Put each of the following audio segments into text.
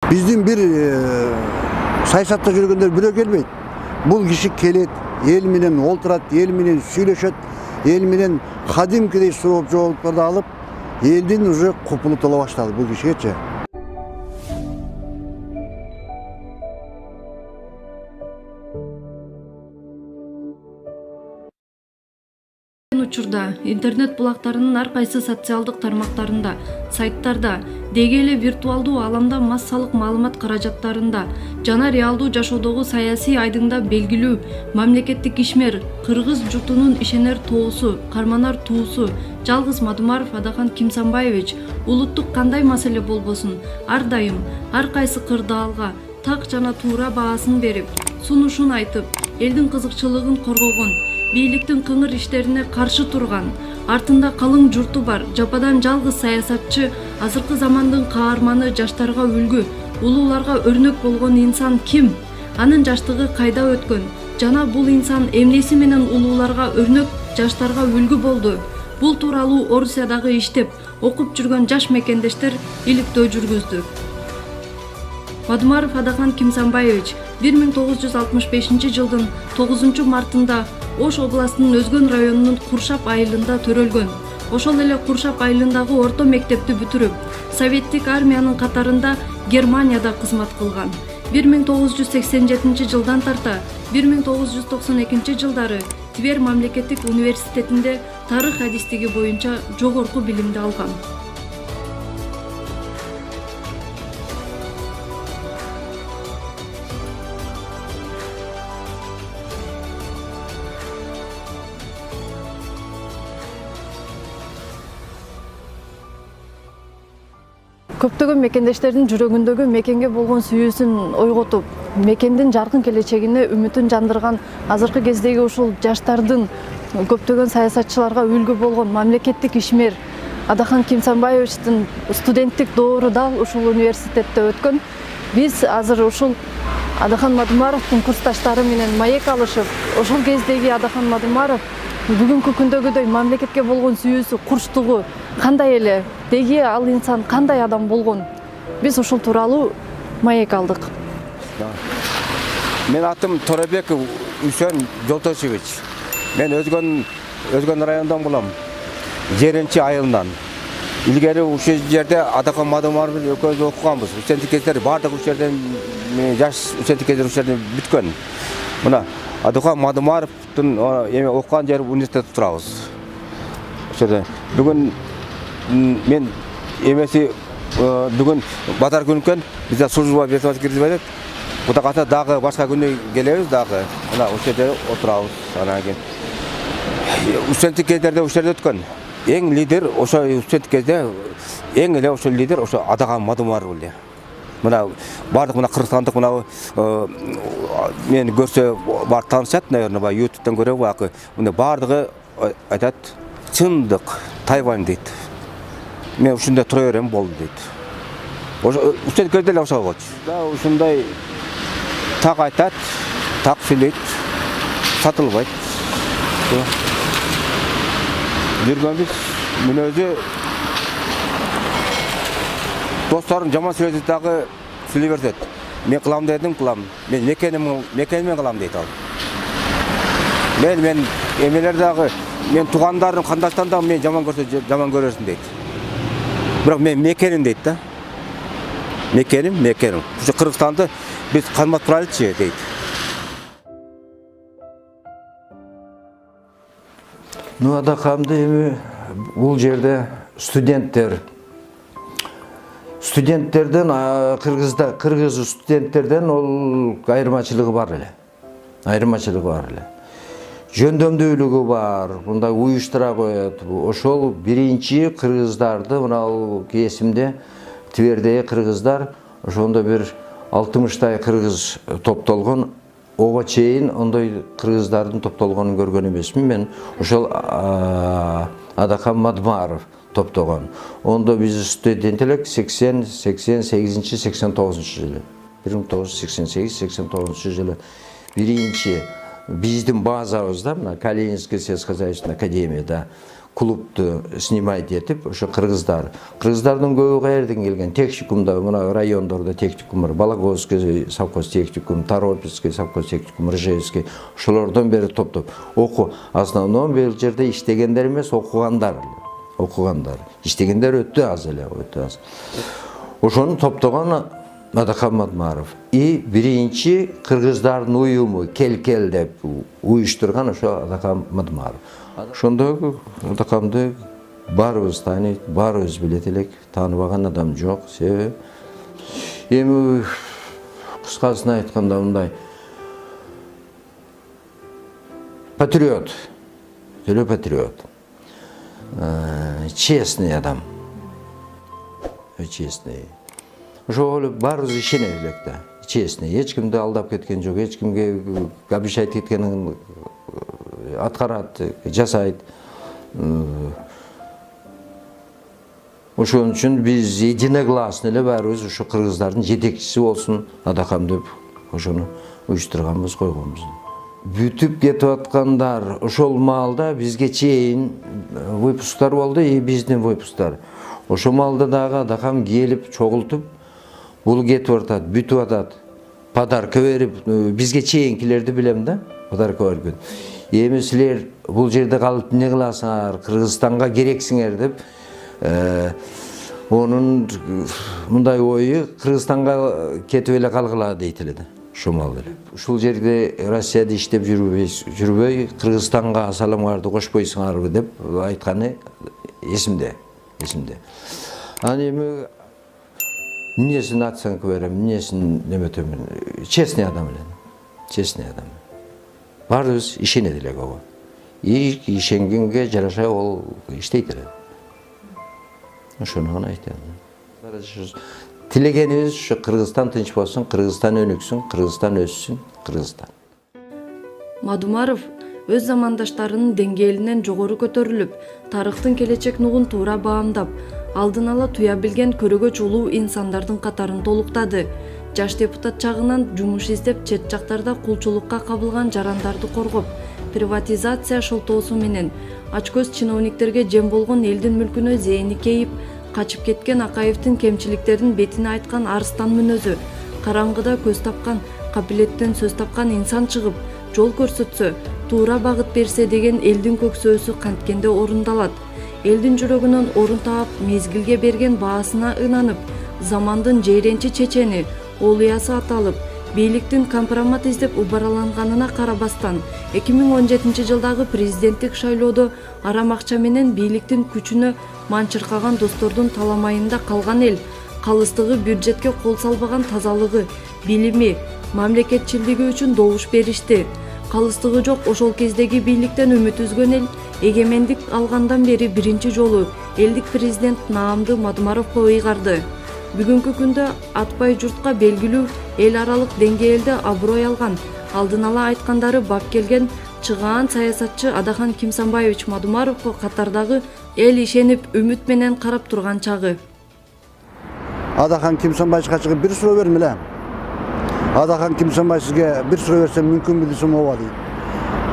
Биздин бир саясатта жүргөндөр бирөө келбейт. Бул киши келет, эл менен олтурат, ел менен сүйлөшөт, ел менен кадимкидей сурооп жооптарды алып, элдин уже купулу тола баштады бул кишигечи. Учурда интернет булактарынын ар кайсы социалдык тармактарында, сайттарда, деги эле виртуалдуу аламда массалык маалымат каражаттарында жана реалдуу жашоодогу саясий айдыңда белгилүү мамлекеттик ишмер, кыргыз журтунун ишенер тоосу, карманар туусу Жалгыз Мадумаров Адахан Кимсанбаевич улуттук кандай маселе болбосун ар дайым ар кайсы кырдаалга так жана туура баасын берип, сунушун айтып, элдин кызыкчылыгын коргогон, бийликтин кыңыр иштерине каршы турган, артында калың журту бар жападан жалгыз саясатчы, азыркы замандын каарманы, жаштарга үлгү, улууларга өрнөк болгон инсан ким? Анын жаштыгы кайда өткөн? Жана бул инсан эмнеси менен улууларга өрнөк, жаштарга үлгү болду? Бул тууралуу Орусиядагы иштеп, окуп жүргөн жаш мекендештер иликтөө жүргүздү. Мадумаров Адахан Кимсанбаевич 1965 жылдын 9 мартында Ош областынын Өзгөн районунун Куршап айылында төрөлгөн. Ошол эле Куршап айылындагы орто мектепти бүтүрүп, Советтик армиянын катарында Германияда кызмат кылган. 1987 жылдан тарта 1992 жылдары Тver мамлекеттик университетинде тарых адистиги боюнча жогорку билимди алган. Көптөгөн мекендештердин жүрөгүндөгү мекенге болгон сүйүүсүн ойготуп, мекендин жаркын келечегине үмүтүн жандырган азыркы кездеги ушул жаштардын көптөгөн саясатчыларга үлгү болгон мамлекеттик ишмер Адахан Кимсанбаевичтин студенттик доору дал ушул университетте өткөн. Биз азыр ушул Адахан Мадумаровдун курсташтары менен маек алышып, ошол кездеги Адахан Мадумаров бүгүнкү күндөгүдөй мамлекетке болгон сүйүүсү, курчтугу кандай эле, деги ал инсан кандай адам болгон, биз ушул тууралуу маек алдык. Мен атым Торабеков Үсен Жолтошевич. Мен Өзгөн районунан болом. Жеренчи айылынан. Илгери ушул жерде Адахан Мадумаров экөөбүз окуганбыз. Студенттик кездер бардык ушул жерден жаш студенттик кездер ушул жерден бүткөн. Мына Адахан Мадумаровдун эме окуган жери университетте турабыз. Ошол бүгүн мен эмеси бүгүн базар күнү экен, бизде служба бесплатно киргизбейт. Бута ката дагы башка күнү келебиз дагы. Мына ошол жерде отурабыз. Анан кийин студенттик кездерде ушул жерде өткөн. Эң лидер ошо студенттик кезде эң эле ошол лидер ошо Адахан Мадумаров эле. Мына бардык мына кыргызстандык мына мени көрсө бар таанышат, наверное, ба YouTube'дан көрөбү бакы. Мына бардыгы айтат, чындык Тайвань дейт. Мен ушундай тура берем болду дейт. Ошо студенттик кезде эле ошол болчу. Да ушундай так айтат, так сүйлөйт, сатылбайт. Жүргөнбүз мүнөзү досторум жаман сөйлөсө дагы сүйлөй берет. Мен кылам дедим, кылам. Мен мекенимен кылам дейт ал. Мен эмелер дагы, мен туугандарым, кандашдан дагы мен жаман көрсө жаман көрөсүн дейт. Бирок мен мекеним дейт да. Мекеним. Ушу Кыргызстанды биз кармап турайлычы дейт. Адаханды эми бул жерде студенттерден кыргыз студенттерден ол айырмачылыгы бар эле. Жөндөмдүүлүгү бар, мындай уюштура коет. Ошол биринчи кыргыздарды мына кесимде Твердеги кыргыздар ошондо бир 60-тай кыргыз топтолгон. Ого чейин ондой кыргыздардын топтолгонун көргөн эмесмин. Мен ошол Адахан Мадумаров топтогон. Ондо биз студент элек 88-89 жылы. 1988-89 жылы биринчи биздин базабызда, мына Калининский сельскохозяйственный академияда клубду снимать этип, ошо кыргыздардын көбү каерден келген, техникумда, мына райондордо техникум бар, Балаковский совхоз техникум, Торопецкий совхоз техникум, Ржевский, ошолордон бери топтоп окуу. Основном бул жерде иштегендер эмес, окугандар. Иштегендер өтө аз эле, өтө аз. Ошону топтогон Адакан Мадумаров. И биринчи кыргыздардын уюму кел деп уюштурган ошо Адакан Мадумаров. Ошондо Адакамды баарыбыз тааныйт, баарыбыз билет элек, тааныбаган адам жок. Себеби эми кыскасын айтканда мындай патриот, төлө патриот. Честный адам. Честный. Ошол баарыбыз ишенебиз элек да. Честный. Эч кимди алдап кеткен жок, эч кимге обещать кеткенин аткарат, жасайт. Ошон үчүн биз единогласно эле баарыбыз ошо кыргыздардын жетекчиси болсун Адакам деп ошону уюштурганбыз, койгонбуз. Бүтүп кетип аткандар ошол маалда бизге чейин выпусктар болду, и биздин выпусктар. Ошол маалда дагы Адакам келип чогултуп, бул кетип атат, бүтүп атат, подарка берип, бизге чейинкилерди билем да, подарка берген. Эми силер бул жерде калып эмне кыласыңар, Кыргызстанга керексиңер деп, онун мындай ою Кыргызстанга кетип эле калгыла дейт эле да. Шумал эле. Ушул жерде Россияда иштеп жүрбөй, Кыргызстанга саламыңарды кошпойсуңарбы деп айтканы эсимде. Аны эми эмнесин оценка берем, эмнесин неметемин. Честный адам эле. Честный адам. Баарыбыз ишенет элек ого. И ишенгенге жараша ол иштейт эле. Ошону гана айтам. Тилегенибиз ушу Кыргызстан тынч болсун, Кыргызстан өнүксүн, Кыргызстан өссүн, Кыргызстан. Мадумаров өз замандаштарынын деңгээлинен жогору көтөрүлүп, тарыхтын келечек нугун туура баамдап, алдын ала туя билген көрөгөч улуу инсандардын катарын толуктады. Жаш депутат чагынан жумуш издеп, чет жактарда кулчулукка кабылган жарандарды коргоп, приватизация шолтоосу менен ачкөз чиновниктерге жем болгон элдин мүлкүнө зээни кейип, качып кеткен Акаевдин кемчиликтерин бетине айткан арыстан мүнөзү, караңгыда көз тапкан, капилеттен сөз тапкан инсан чыгып, жол көрсөтсө, туура багыт берсе деген элдин көксөөсү канткенде орундалат. Элдин жүрөгүнөн орун таап, мезгилге берген баасына ынанып, замандын жейренчи чечени, олуясы аталып, бийликтин компромат издеп убараланганына карабастан, 2017 жылдагы президенттик шайлоодо арам акча менен бийликтин күчүнө манчыркаган достордун таламайында калган эл, калыстыгы бюджетке кол салбаган тазалыгы, билими, мамлекетчилдиги үчүн добуш беришти. Калыстыгы жок ошол кездеги бийликтен үмүт үзгөн эл, эгемендик алгандан бери биринчи жолу элдик президент Наамды Мадумаровго ыйгарды. Бүгүнкү күндө атпай журтка белгилүү эл аралык деңгээлде аброй алган, алдын ала айткандары бап келген чыгаан саясатчы Адакан Кимсанбаевич Мадумаровго катардагы эл ишенип үмүт менен карап турган чагы. Адакан Кимсанбаевичка чыгып бир суроо бердим эле. Адакан Кимсанбаев сизге бир суроо берсем мүмкүнбү десем ооба дейт.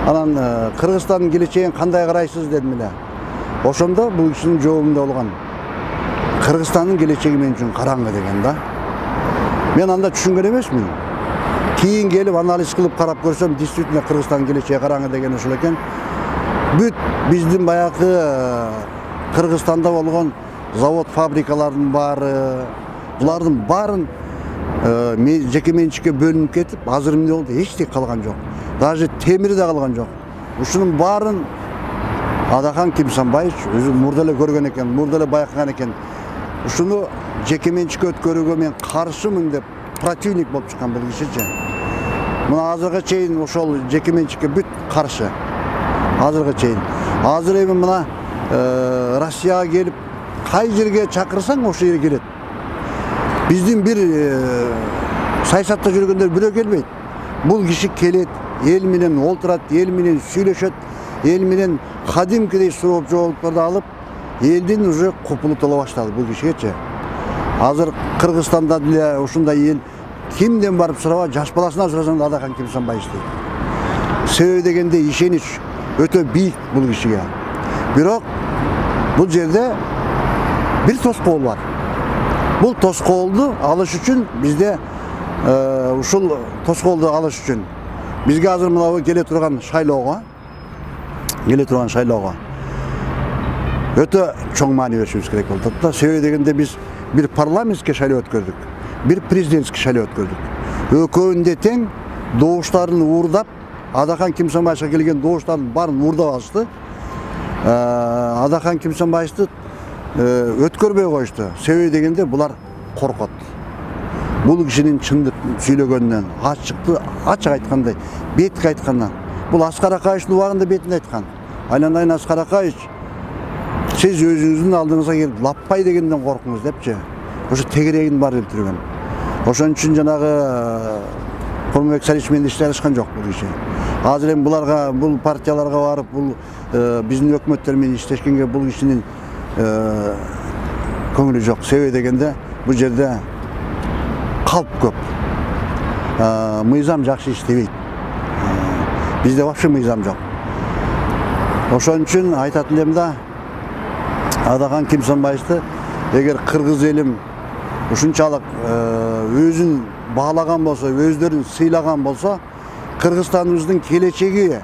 Анан Кыргызстандын келечегин кандай карайсыз дедим эле. Ошондо бул кишинин жообунда болгон. Кыргызстандын келечеги мен үчүн караңгы деген да. Мен анда түшүнгөн эмесмин. Кийин келип анализ кылып карап көрсөм, действительно Кыргызстандын келечеги караңгы деген ошол экен. Бүт биздин баягы Кыргызстанда болгон завод, фабрикалардын баары, булардын баарын жеке менчикке бөлүнүп кетип, азыр эмне болду? Эчтеке калган жок. Даже темири да калган жок. Ушунун баарын Адакан Кимсанбаевич өзү мурда эле көргөн экен, мурда эле байкаган экен. Ушуну жеке менчикке өткөрүүгө мен каршымын деп противник болуп чыккан бул кишичи. Мына азырга чейин ошол жеке менчикке бүт каршы. Азырга чейин. Азыр эми мына Россияга келип, кай жерге чакырсаң ошол жерге келет. Биздин бир саясатта жүргөндөр бирөө келбейт. Бул киши келет, эл менен олтурат, эл менен сүйлөшөт, эл менен кадимкидей сурооп жоопторду алып, элдин уже купулу тола баштады бул кишигечи. Азыр Кыргызстанда деле ушундай эл кимден барып сураба, жаш баласынан сурасаң да Адакан Кимсанбаевич дейт. Себеби дегенде ишенич өтө бийик бул кишиге. Бирок Бұл жерде bir тоскоол бар. Бұл тоскоолду алыш үчүн бизде ушул тоскоолду алыш үчүн бизге азыр мына келе турган шайлоого өтө чоң маани беришибиз керек болуп атат да. Себеби дегенде биз бир парламентский шайлоо өткөрдүк, бир президентский шайлоо өткөрдүк. Экөөнүн тең добуштарын уурдап, Адахан Кимсанбаевичке келген добуштардын баарын уурдап алышты. Адахан Кимсанбаевичти өткөрбөй коюшту. Себеби дегенде булар коркот. Бул кишинин чындык сүйлөгөнүнөн, ачык айткандай, бетке айткандан. Бул Аскар Акаевичтин убагында бетинде айткан. Айланайын Аскар Акаевич, сиз өзүңүздүн алдыңызга келип лаппай дегенден коркуңуз депчи. Ошо тегерегин бар келтирген. Ошон үчүн жанагы Курманбек Сарич менен ишти алышкан жок бул киши. Азыр эми буларга, бул партияларга барып, бул биздин өкмөттөр менен иштешкенге бул кишинин көңүлү жок. Себеби дегенде бул жерде калп көп. Мыйзам жакшы иштебейт. Бизде вообще мыйзам жок. Ошон үчүн айтат элем да, Адахан Кимсанбаевичти эгер кыргыз элим ушунчалык өзүн баалаган болсо, өздөрүн сыйлаган болсо, Кыргызстаныбыздын келечеги,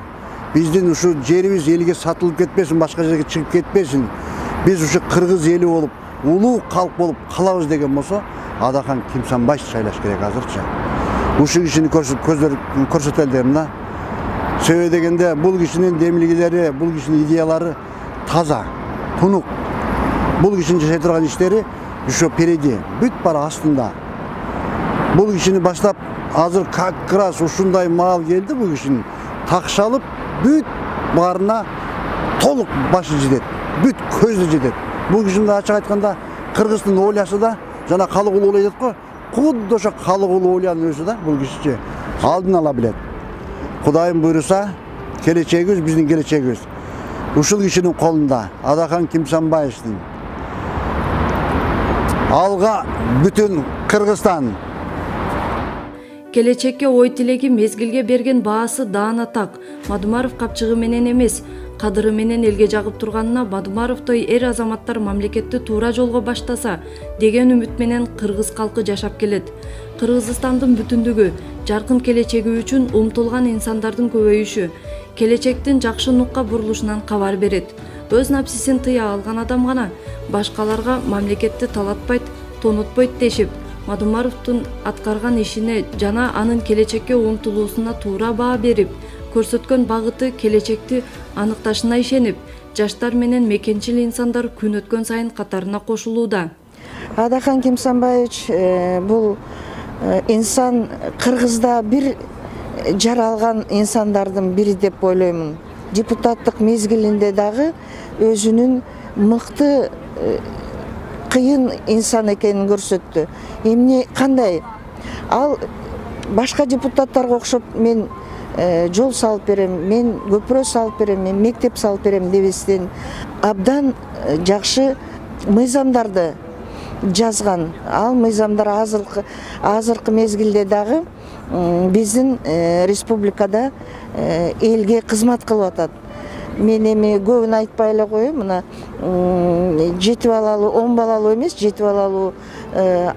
биздин ушу жерибиз элге сатылып кетпесин, башка жерге чыгып кетпесин, биз ушу кыргыз эли болуп, улуу калк болуп калабыз деген болсо, Адахан Кимсанбаевич шайлаш керек азырчы. Ушу кишини көрсөтөлү дейм да. Себеби дегенде бул кишинин демилгилери, бул кишинин идеялары таза, тунук. Бул кишинин жашай турган иштери ушу впереди, бүт бар астында. Бул кишини баштап азыр как раз ушундай маал келди, бул кишинин такшалып, бүт баарына толук башы жетет, бүт көзү жетет. Бул кишинин ачык айтканда Кыргыздын ойлошу да, жана калык улуу ойлойт го, кудда ошо калык улуу ойлонуп өзү да, бул кишичи алдын ала билет. Кудайым буйруса, келечегибиз биздин келечегибиз. Ушул кишинин колунда, Адахан Кимсанбаевичтин. Алга бүтүн Кыргызстан. Келечекке ой тилеги мезгилге берген баасы даана так. Мадумаров капчыгы менен эмес, кадыры менен элге жагып турганына Мадумаровдой эр азаматтар мамлекетти туура жолго баштаса деген үмүт менен кыргыз калкы жашап келет. Кыргызстандын бүтүндүгү, жаркын келечеги үчүн умтулган инсандардын көбөйүшү келечектин жакшы нукка бурулушунан кабар берет. Өз напсисин тыя алган адам гана башкаларга мамлекетти талатпайт, тонотпойт дешип, Мадумаровдун аткарган ишине жана анын келечекке умтулуусуна туура баа берип, көрсөткөн багыты келечекти аныкташына ишенип, жаштар менен мекенчил инсандар күн өткөн сайын катарына кошулууда. Адахан Кимсанбаевич бул инсан, Кыргызда бир жаралган инсандардын бири деп ойлоймун. Депутаттык мезгилинде дагы өзүнүн мыкты кыйын инсан экенин көрсөттү. Эмне кандай? Ал башка депутаттарга окшоп мен жол салып берем, мен көпүрө салып берем, мен мектеп салып берем дебестен абдан жакшы мыйзамдарды жазган. Ал мыйзамдар азыркы мезгилде дагы биздин республикада элге кызмат кылып атат. Мен эми көбүн айтпай эле коеюн, мына 7 балалуу, 10 балалуу эмес, 7 балалуу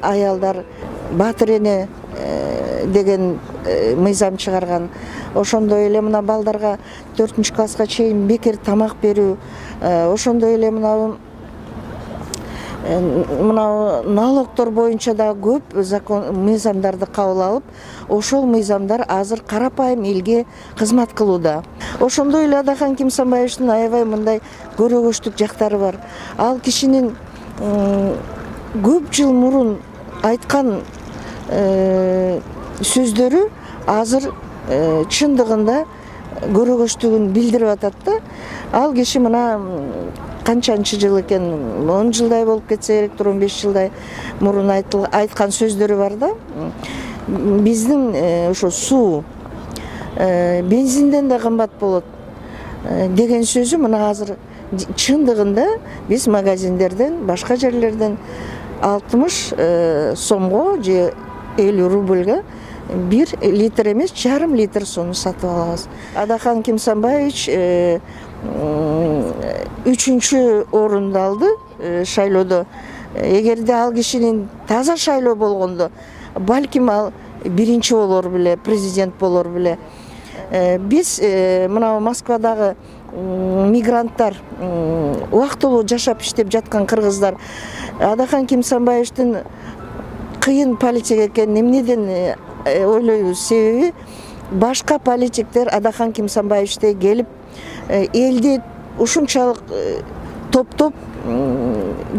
аялдар Батыр эне деген мыйзам чыгарган. Ошондой эле мына балдарга 4-класска чейин бекер тамак берүү, ошондой эле мына налогдор боюнча да көп закон мыйзамдарды кабыл алып, ошол мыйзамдар азыр карапайым элге кызмат кылууда. Ошондой эле Адахан Кимсанбаевичтин аябай мындай көрөгөчтүк жактары бар. Ал кишинин көп жыл мурун айткан сөздөрү азыр чындыгында көрөгөчтүгүн билдирип атат да. Ал киши мына канчанчы жыл экен, 10 жылдай болуп кетсе керек, 15 жылдай мурун айткан сөздөрү бар да. Биздин ошо суу бензинден да кымбат болот деген сөзү мына азыр чындыгында биз магазиндерден, башка жерлерден 60 сомго же 50 рубльга 1 литр эмес, жарым литр сууну сатып алабыз. Адахан Кимсанбаевич 3-чү орунду алды шайлоодо. Эгерде ал кишинин таза шайлоо болгондо, балким ал 1-чи болор беле, президент болор беле. Биз мына Москвадагы мигранттар, убактылуу жашап иштеп жаткан кыргыздар Адахан Кимсанбаевичтин кыйын политик экенин эмнеден ойлойбуз? Себеби башка политиктер Адахан Кимсанбаевичтей келип элди ушунчалык топтоп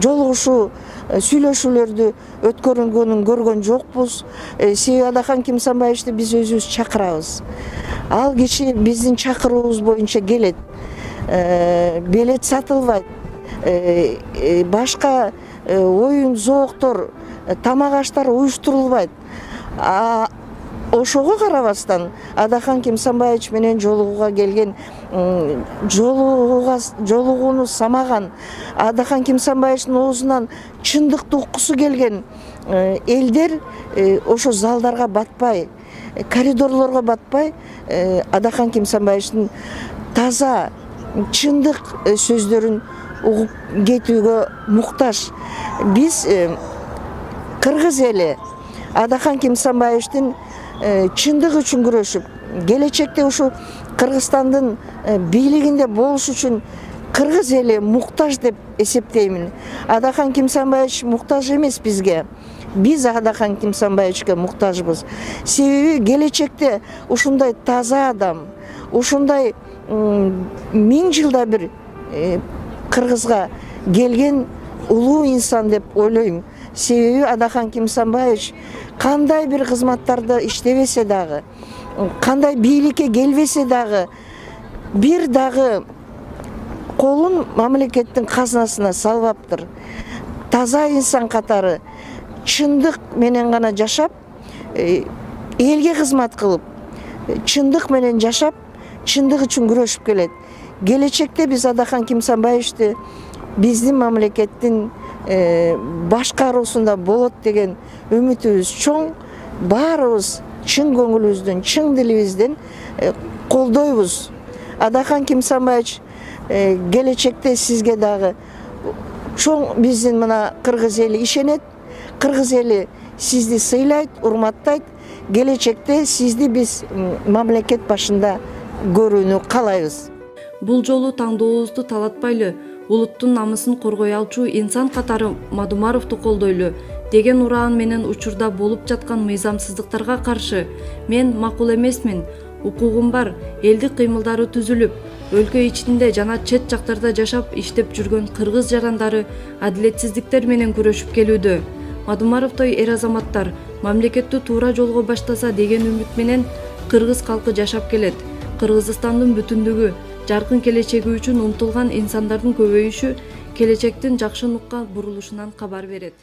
жолугушуу, сүйлөшүүлөрдү өткөрүнгөнүн көргөн жокпуз. Себеби Адахан Кимсанбаевичти биз өзүбүз чакырабыз. Ал киши биздин чакыруубуз боюнча келет. Билет сатылбайт. Башка оюн зооктор, тамак аштар уюштурулбайт. Ошого карабастан Адахан Кимсанбаевич менен жолугууга келген, жолугууну самаган, Адахан Кимсанбаевичтин оозунан чындыкты уккусу келген элдер ошо залдарга батпай, коридорлорго батпай, Адахан Кимсанбаевичтин таза, чындык сөздөрүн угуп кетүүгө муктаж. Биз кыргыз эли Адахан Кимсанбаевичтин чындык үчүн күрөшүп, келечекте ушу Кыргызстандын бийлигинде болуш үчүн кыргыз эли муктаж деп эсептеймин. Адахан Кимсанбаевич муктаж эмес бизге. Биз Адахан Кимсанбаевичке муктажбыз. Себеби келечекте ушундай таза адам, ушундай 1000 жылда бир Кыргызга келген улуу инсан деп ойлойм. Себеби Адахан Кимсанбаевич кандай бир кызматтарды иштебесе дагы, кандай бийликке келбесе дагы, бир дагы колун мамлекеттин казынасына салбаптыр. Таза инсан катары чындык менен гана жашап, элге кызмат кылып, чындык менен жашап, чындык үчүн күрөшүп келет. Келечекте биз Адахан Кимсанбаевичти биздин мамлекеттин башкаруусунда болот деген үмүтүбүз чоң. Баарыбыз чын көңүлүбүздөн, чын дилибизден колдойбуз. Адахан Кимсанбаевич келечекте сизге дагы чоң биздин мына кыргыз эли ишенет. Кыргыз эли сизди сыйлайт, урматтайт. Келечекте сизди биз мамлекет башында көрүүнү каалайбыз. Бул жолу таңдообузду талатпайлы, улуттун намысын коргой алчу инсан катары Мадумаровду колдойлу деген ураан менен учурда болуп жаткан мыйзамсыздыктарга каршы мен макул эмесмин. Укугум бар, элдик кыймылдары түзүлүп, өлкө ичинде жана чет жактарда жашап иштеп жүргөн кыргыз жарандары адилетсиздиктер менен күрөшүп келүүдө. Мадумаровдой эр азаматтар мамлекетти туура жолго баштаса деген үмүт менен кыргыз калкы жашап келет. Кыргызстандын бүтүндүгү, жаркын келечеги үчүн умтулган инсандардын көбөйүшү келечектин жакшы нукка бурулушунан кабар берет.